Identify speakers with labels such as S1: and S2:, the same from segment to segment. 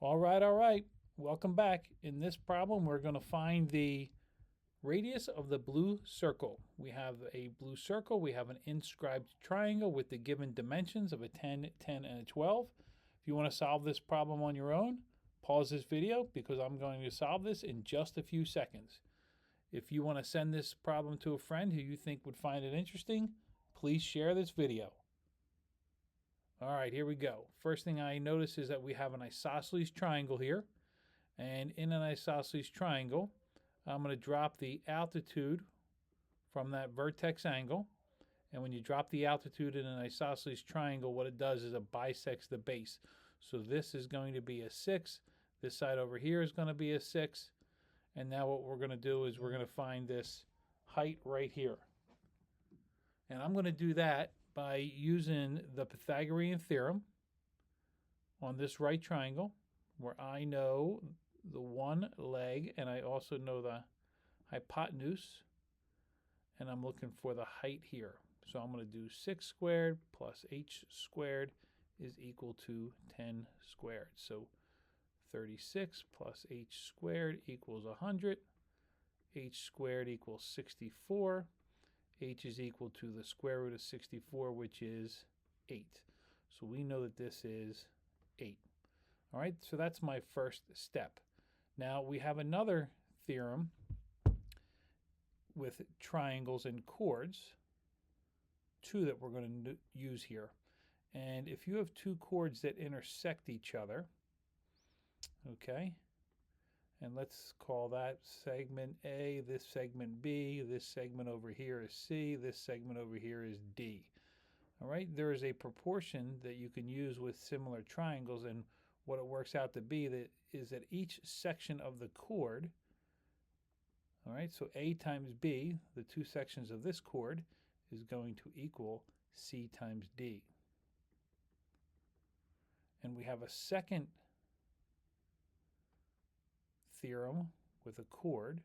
S1: All right. Welcome back. In this problem, we're going to find the radius of the blue circle. We have a blue circle. We have an inscribed triangle with the given dimensions of a 10, 10, and a 12. If you want to solve this problem on your own, pause this video because I'm going to solve this in just a few seconds. If you want to send this problem to a friend who you think would find it interesting, please share this video. All right, here we go. First thing I notice is that we have an isosceles triangle here. And in an isosceles triangle, I'm going to drop the altitude from that vertex angle. And when you drop the altitude in an isosceles triangle, what it does is it bisects the base. So this is going to be a 6. This side over here is going to be a 6. And now what we're going to do is we're going to find this height right here. And I'm going to do that by using the Pythagorean Theorem on this right triangle, where I know the one leg and I also know the hypotenuse, and I'm looking for the height here. So I'm going to do 6 squared plus h squared is equal to 10 squared. So 36 plus h squared equals 100. H squared equals 64. H is equal to the square root of 64, which is 8. So we know that this is 8. All right, so that's my first step. Now we have another theorem with triangles and chords, two that we're going to use here. And if you have two chords that intersect each other, okay, and let's call that segment A, this segment B, this segment over here is C, this segment over here is D. All right, there is a proportion that you can use with similar triangles, and what it works out to be is that each section of the chord, all right, so A times B, the two sections of this chord, is going to equal C times D. And we have a second theorem with a chord,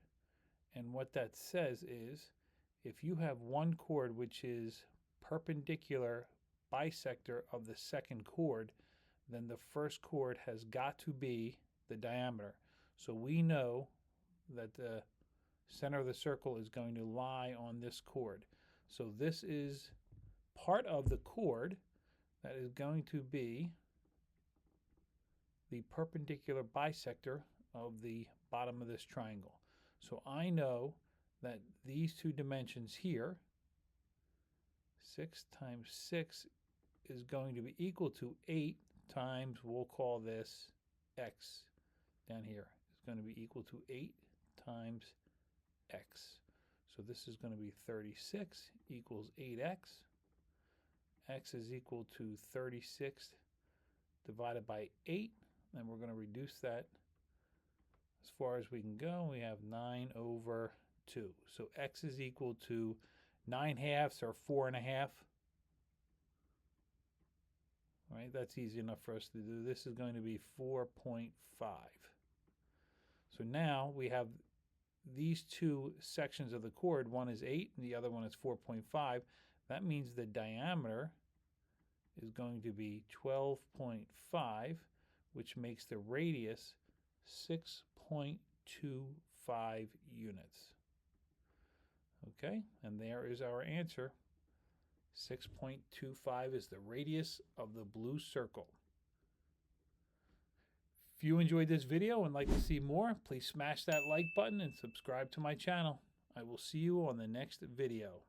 S1: and what that says is if you have one chord which is perpendicular bisector of the second chord, then the first chord has got to be the diameter. So we know that the center of the circle is going to lie on this chord. So this is part of the chord that is going to be the perpendicular bisector of the bottom of this triangle. So I know that these two dimensions here, 6 times 6 is going to be equal to 8 times, we'll call this x down here, is going to be equal to 8 times x. So this is going to be 36 equals 8x. X is equal to 36 divided by 8, and we're going to reduce that as far as we can go. We have 9 over 2. So x is equal to 9/2 or 4.5. All right, that's easy enough for us to do. This is going to be 4.5. So now we have these two sections of the chord. One is 8 and the other one is 4.5. That means the diameter is going to be 12.5, which makes the radius 6.25 units. Okay, and there is our answer. 6.25 is the radius of the blue circle. If you enjoyed this video and like to see more, please smash that like button and subscribe to my channel. I will see you on the next video.